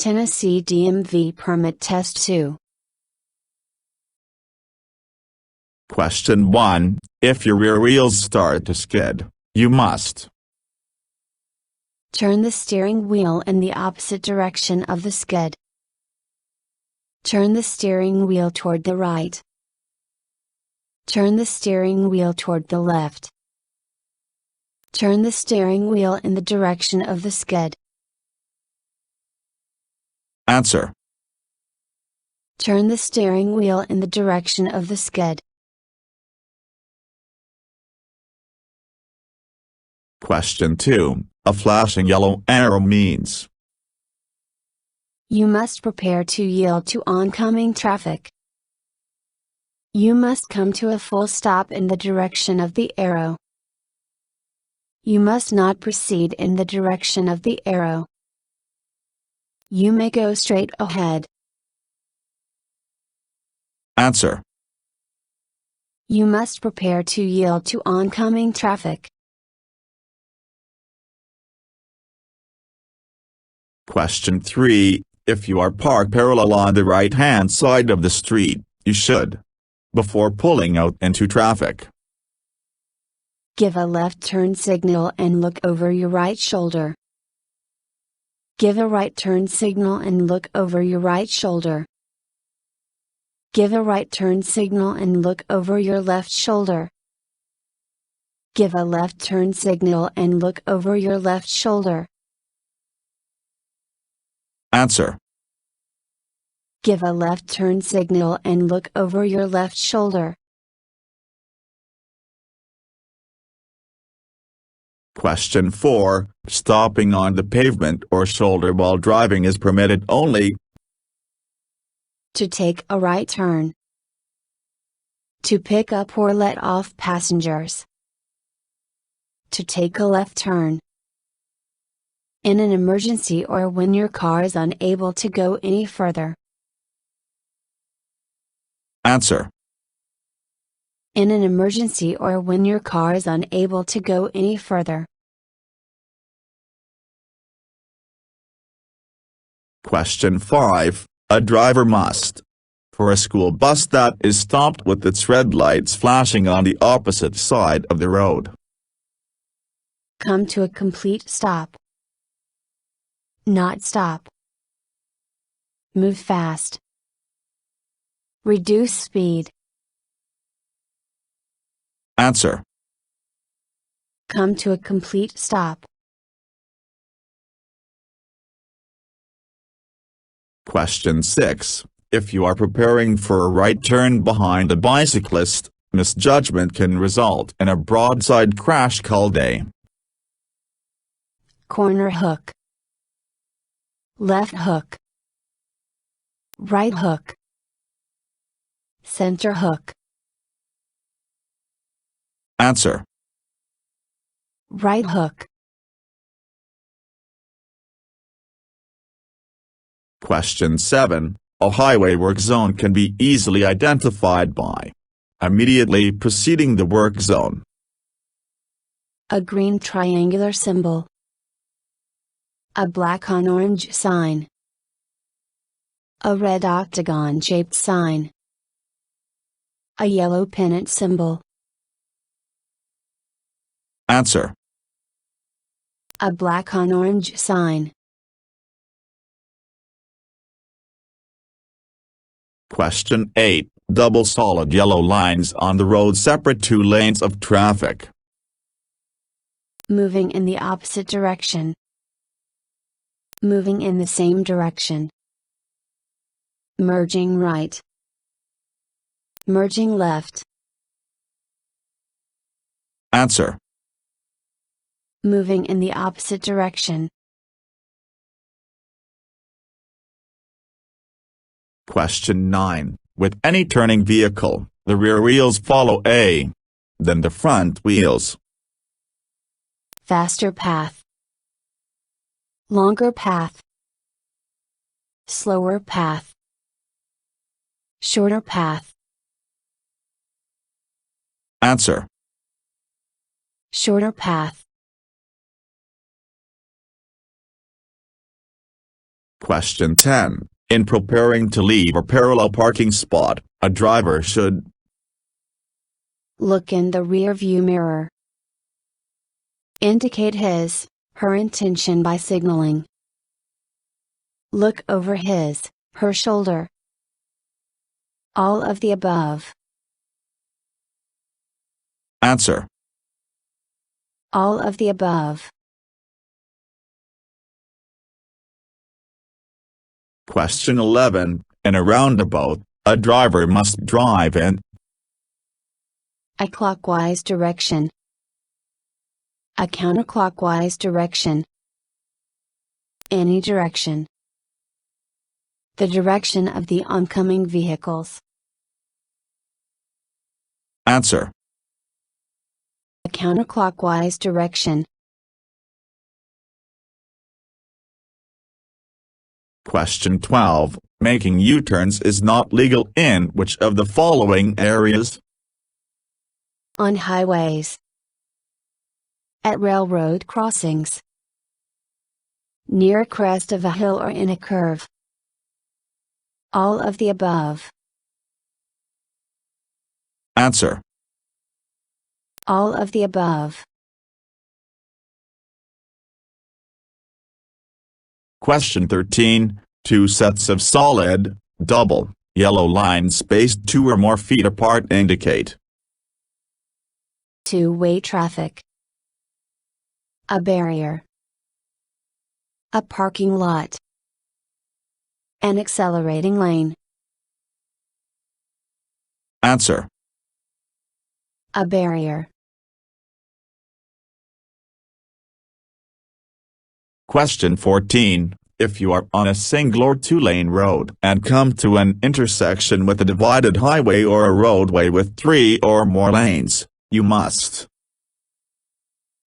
Tennessee DMV Permit Test 2. Question 1. If your rear wheels start to skid, you must turn the steering wheel in the opposite direction of the skid. Turn the steering wheel toward the right. Turn the steering wheel toward the left. Turn the steering wheel in the direction of the skid. Answer. Turn the steering wheel in the direction of the skid. Question 2. A flashing yellow arrow means you must prepare to yield to oncoming traffic. You must come to a full stop in the direction of the arrow. You must not proceed in the direction of the arrow. You may go straight ahead. Answer. You must prepare to yield to oncoming traffic. Question 3. If you are parked parallel on the right-hand side of the street, you should, before pulling out into traffic, give a left turn signal and look over your right shoulder. Give a right turn signal and look over your right shoulder. Give a right turn signal and look over your left shoulder. Give a left turn signal and look over your left shoulder. Answer. Give a left turn signal and look over your left shoulder. Question 4. Stopping on the pavement or shoulder while driving is permitted only to take a right turn, to pick up or let off passengers, to take a left turn, in an emergency or when your car is unable to go any further. Answer. In an emergency or when your car is unable to go any further. Question 5. A driver must, for a school bus that is stopped with its red lights flashing on the opposite side of the road, come to a complete stop. Not stop. Move fast. Reduce speed. Answer. Come to a complete stop. Question 6. If you are preparing for a right turn behind a bicyclist, misjudgment can result in a broadside crash called a corner hook, left hook, right hook, center hook. Answer. Right hook. Question 7. A highway work zone can be easily identified by immediately preceding the work zone, a green triangular symbol, a black on orange sign, a red octagon-shaped sign, a yellow pennant symbol. Answer. A black on orange sign. Question 8. Double solid yellow lines on the road separate two lanes of traffic. Moving in the opposite direction. Moving in the same direction. Merging right. Merging left. Answer. Moving in the opposite direction. Question 9. With any turning vehicle, the rear wheels follow then the front wheels. Faster path. Longer path. Slower path. Shorter path. Answer. Shorter path. Question 10. In preparing to leave a parallel parking spot, a driver should look in the rear view mirror. Indicate her intention by signaling. Look over her shoulder. All of the above. Answer. All of the above. Question 11. In a roundabout, a driver must drive in a clockwise direction, a counterclockwise direction, any direction, the direction of the oncoming vehicles. Answer. A counterclockwise direction. Question 12. Making U-turns is not legal in which of the following areas? On highways, at railroad crossings, near a crest of a hill or in a curve. All of the above. Answer. All of the above. Question 13. Two sets of solid, double, yellow lines spaced 2 or more feet apart indicate two-way traffic, a barrier, a parking lot, an accelerating lane. Answer. A barrier. Question 14. If you are on a single or two-lane road and come to an intersection with a divided highway or a roadway with 3 or more lanes, you must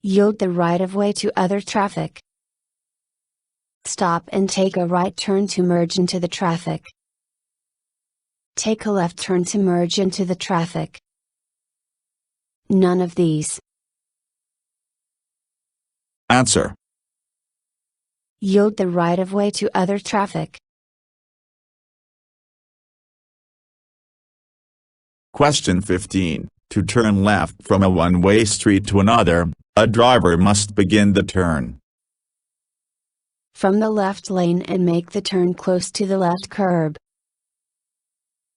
yield the right-of-way to other traffic. Stop and take a right turn to merge into the traffic. Take a left turn to merge into the traffic. None of these. Answer. Yield the right-of-way to other traffic. Question 15. To turn left from a one-way street to another, a driver must begin the turn from the left lane and make the turn close to the left curb.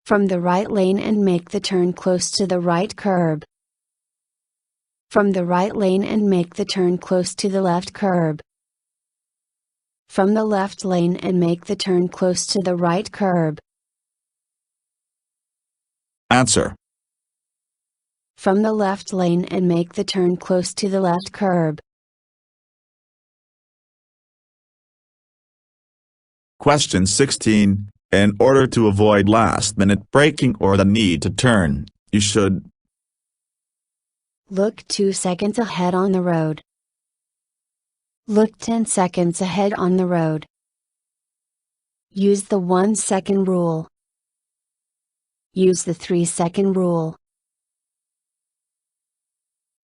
From the right lane and make the turn close to the right curb. From the right lane and make the turn close to the left curb. From the left lane and make the turn close to the right curb. Answer. From the left lane and make the turn close to the left curb. Question 16. In order to avoid last-minute braking or the need to turn, you should look 2 seconds ahead on the road. Look 10 seconds ahead on the road. Use the 1-second rule. Use the 3-second rule.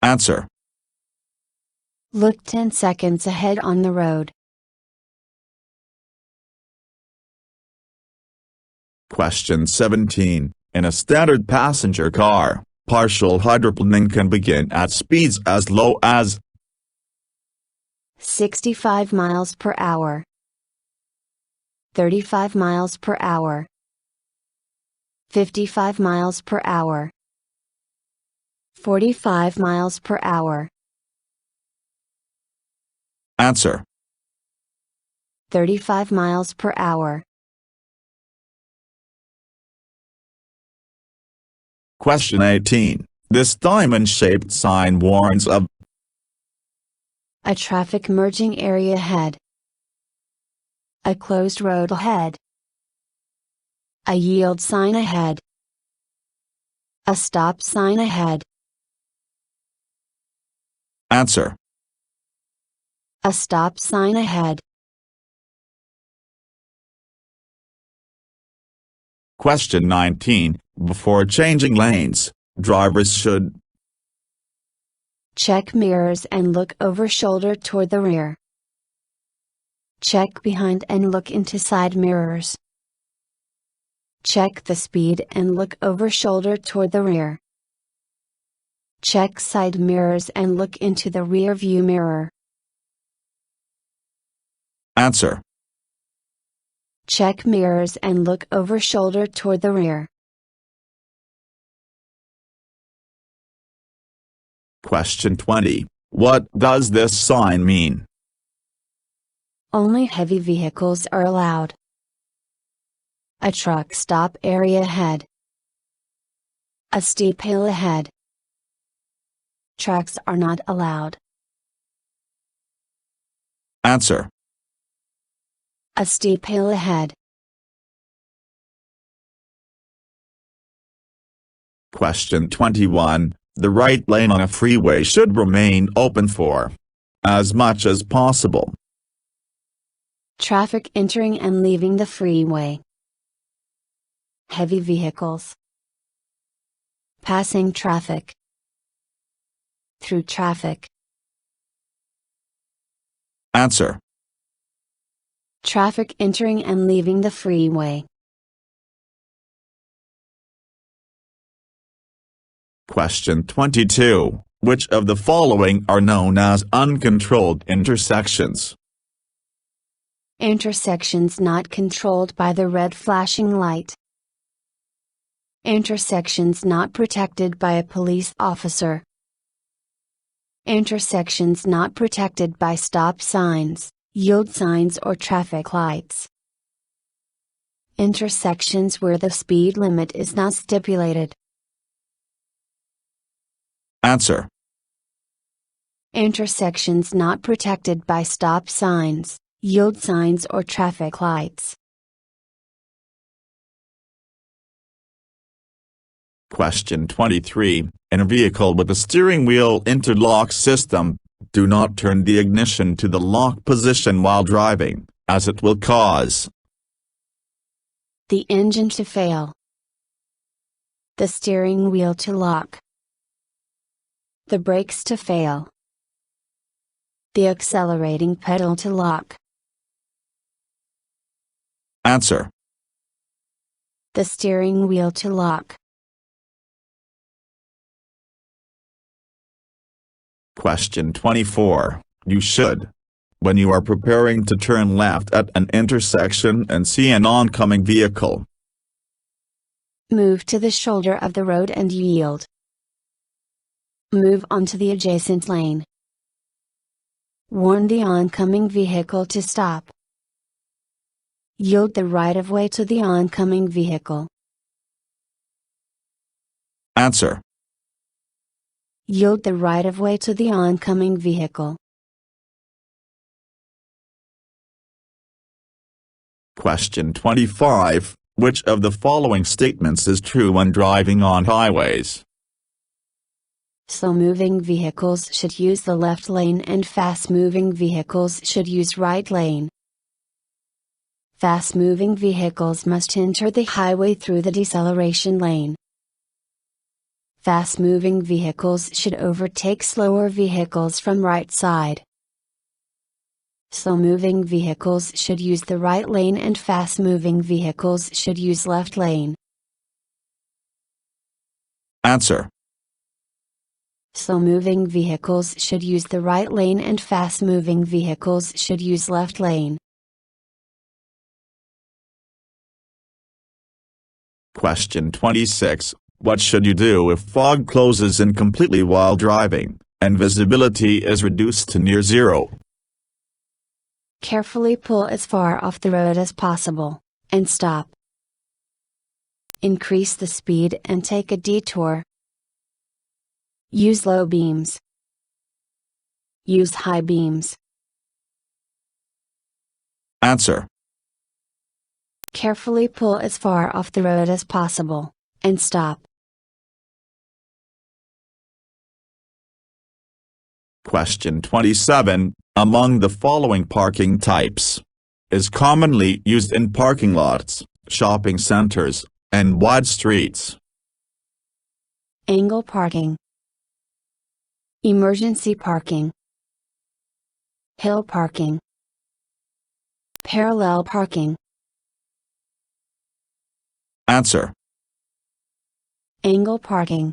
Answer. Look 10 seconds ahead on the road. Question 17. In a standard passenger car, partial hydroplaning can begin at speeds as low as 65 miles per hour, 35 miles per hour, 55 miles per hour, 45 miles per hour. Answer. 35 miles per hour. Question 18. This diamond-shaped sign warns of a traffic merging area ahead, a closed road ahead, a yield sign ahead, a stop sign ahead. Answer. A stop sign ahead. Question 19. Before changing lanes, drivers should check mirrors and look over shoulder toward the rear. Check behind and look into side mirrors. Check the speed and look over shoulder toward the rear. Check side mirrors and look into the rear view mirror. Answer. Check mirrors and look over shoulder toward the rear. Question 20. What does this sign mean? Only heavy vehicles are allowed. A truck stop area ahead. A steep hill ahead. Trucks are not allowed. Answer. A steep hill ahead. Question 21. The right lane on a freeway should remain open for as much as possible. Traffic entering and leaving the freeway. Heavy vehicles. Passing traffic. Through traffic. Answer. Traffic entering and leaving the freeway. Question 22. Which of the following are known as uncontrolled intersections? Intersections not controlled by the red flashing light. Intersections not protected by a police officer. Intersections not protected by stop signs, yield signs or traffic lights. Intersections where the speed limit is not stipulated. Answer. Intersections not protected by stop signs, yield signs or traffic lights. Question 23. In a vehicle with a steering wheel interlock system, do not turn the ignition to the lock position while driving, as it will cause the engine to fail, the steering wheel to lock, the brakes to fail, the accelerating pedal to lock. Answer. The steering wheel to lock. Question 24. You should, when you are preparing to turn left at an intersection and see an oncoming vehicle, move to the shoulder of the road and yield. Move onto the adjacent lane. Warn the oncoming vehicle to stop. Yield the right-of-way to the oncoming vehicle. Answer. Yield the right-of-way to the oncoming vehicle. Question 25. Which of the following statements is true when driving on highways? Slow-moving vehicles should use the left lane and fast-moving vehicles should use right lane. Fast-moving vehicles must enter the highway through the deceleration lane. Fast-moving vehicles should overtake slower vehicles from right side. Slow-moving vehicles should use the right lane and fast-moving vehicles should use left lane. Answer. Slow-moving vehicles should use the right lane and fast-moving vehicles should use left lane. Question 26. What should you do if fog closes in completely while driving, and visibility is reduced to near zero? Carefully pull as far off the road as possible, and stop. Increase the speed and take a detour. Use low beams. Use high beams. Answer. Carefully pull as far off the road as possible, and stop. Question 27. Among the following parking types is commonly used in parking lots, shopping centers, and wide streets? Angle parking. Emergency parking. Hill parking. Parallel parking. Answer. Angle parking.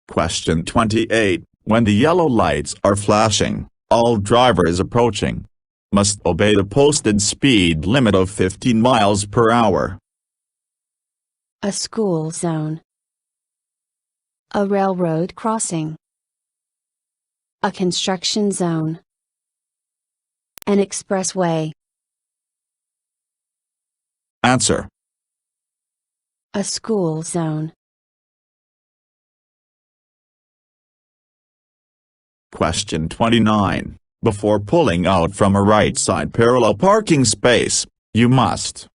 Question 28. When the yellow lights are flashing, all drivers approaching must obey the posted speed limit of 15 miles per hour. A school zone. A railroad crossing. A construction zone. An expressway. Answer. A school zone. Question 29. Before pulling out from a right-side parallel parking space, you must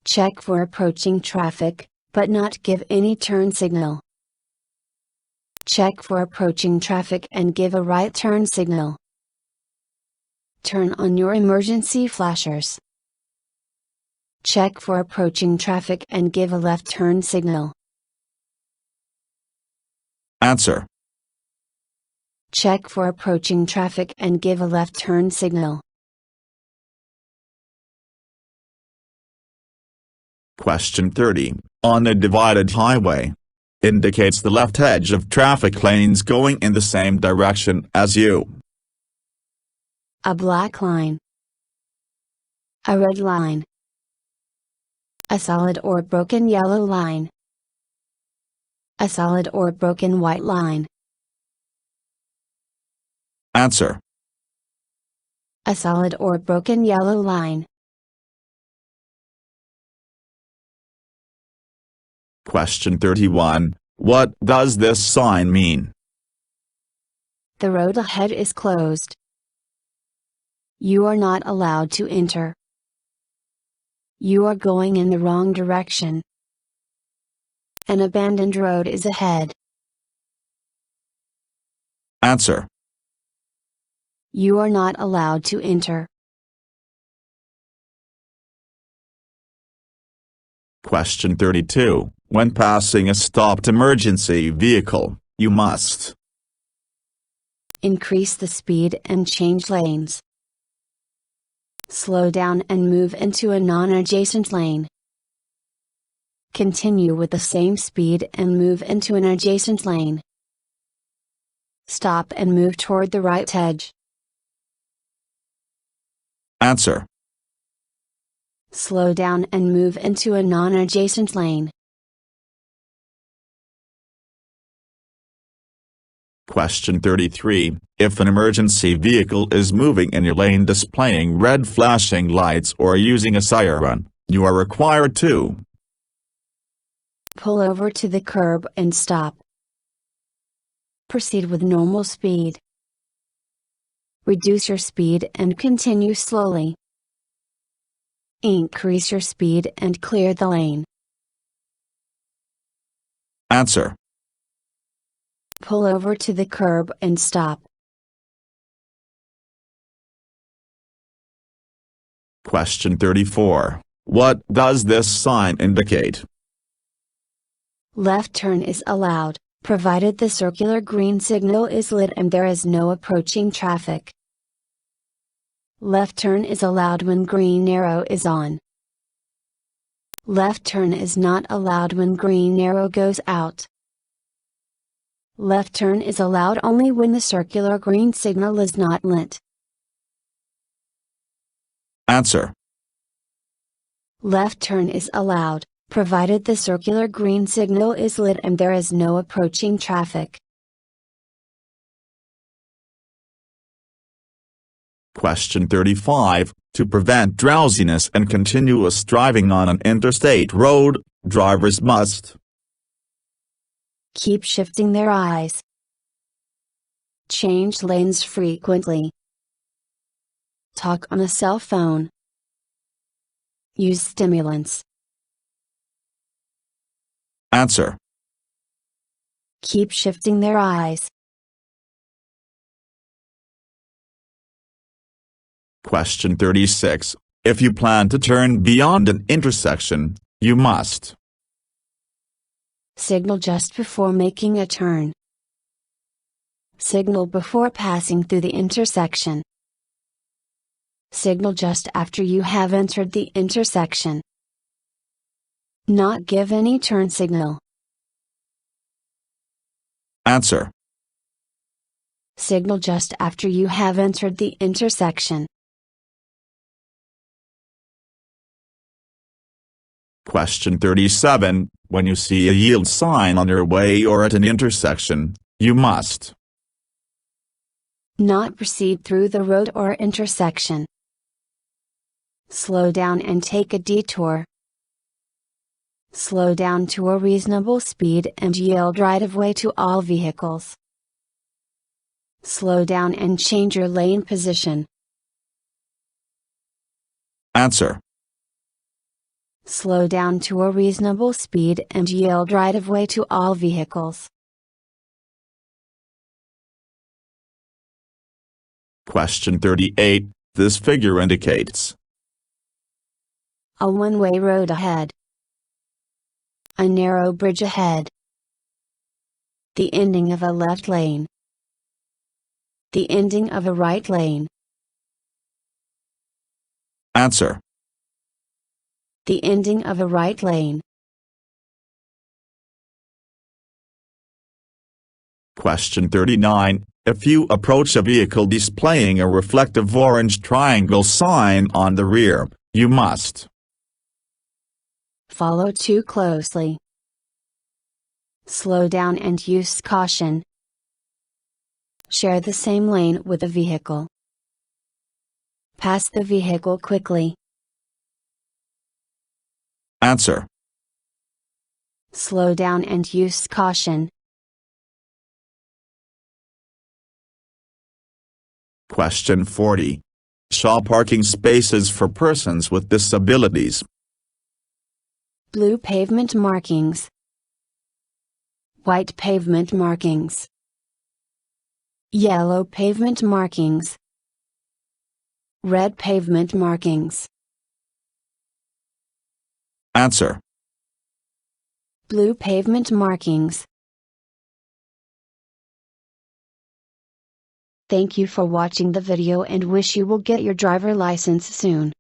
check for approaching traffic, but not give any turn signal. Check for approaching traffic and give a right turn signal. Turn on your emergency flashers. Check for approaching traffic and give a left turn signal. Answer. Check for approaching traffic and give a left turn signal. Question 30. On a divided highway, indicates the left edge of traffic lanes going in the same direction as you. A black line. A red line. A solid or broken yellow line. A solid or broken white line. Answer. A solid or broken yellow line. Question 31. What does this sign mean? The road ahead is closed. You are not allowed to enter. You are going in the wrong direction. An abandoned road is ahead. Answer. You are not allowed to enter. Question 32. When passing a stopped emergency vehicle, you must increase the speed and change lanes. Slow down and move into a non-adjacent lane. Continue with the same speed and move into an adjacent lane. Stop and move toward the right edge. Answer. Slow down and move into a non-adjacent lane. Question 33. If an emergency vehicle is moving in your lane displaying red flashing lights or using a siren, you are required to pull over to the curb and stop. Proceed with normal speed. Reduce your speed and continue slowly. Increase your speed and clear the lane. Answer. Pull over to the curb and stop. Question 34. What does this sign indicate? Left turn is allowed, provided the circular green signal is lit and there is no approaching traffic. Left turn is allowed when green arrow is on. Left turn is not allowed when green arrow goes out. Left turn is allowed only when the circular green signal is not lit. Answer. Left turn is allowed, provided the circular green signal is lit and there is no approaching traffic. Question 35. To prevent drowsiness and continuous driving on an interstate road, drivers must keep shifting their eyes. Change lanes frequently. Talk on a cell phone. Use stimulants. Answer. Keep shifting their eyes. Question 36. If you plan to turn beyond an intersection, you must signal just before making a turn. Signal before passing through the intersection. Signal just after you have entered the intersection. Not give any turn signal. Answer. Signal just after you have entered the intersection. Question 37. When you see a yield sign on your way or at an intersection, you must not proceed through the road or intersection. Slow down and take a detour. Slow down to a reasonable speed and yield right-of-way to all vehicles. Slow down and change your lane position. Answer. Slow down to a reasonable speed and yield right-of-way to all vehicles. Question 38. This figure indicates a one-way road ahead, a narrow bridge ahead, the ending of a left lane, the ending of a right lane. Answer. The ending of a right lane. Question 39. If you approach a vehicle displaying a reflective orange triangle sign on the rear, you must follow too closely. Slow down and use caution. Share the same lane with the vehicle. Pass the vehicle quickly. Answer. Slow down and use caution. Question 40. Show parking spaces for persons with disabilities. Blue pavement markings. White pavement markings. Yellow pavement markings. Red pavement markings. Answer. Blue pavement markings. Thank you for watching the video and wish you will get your driver license soon.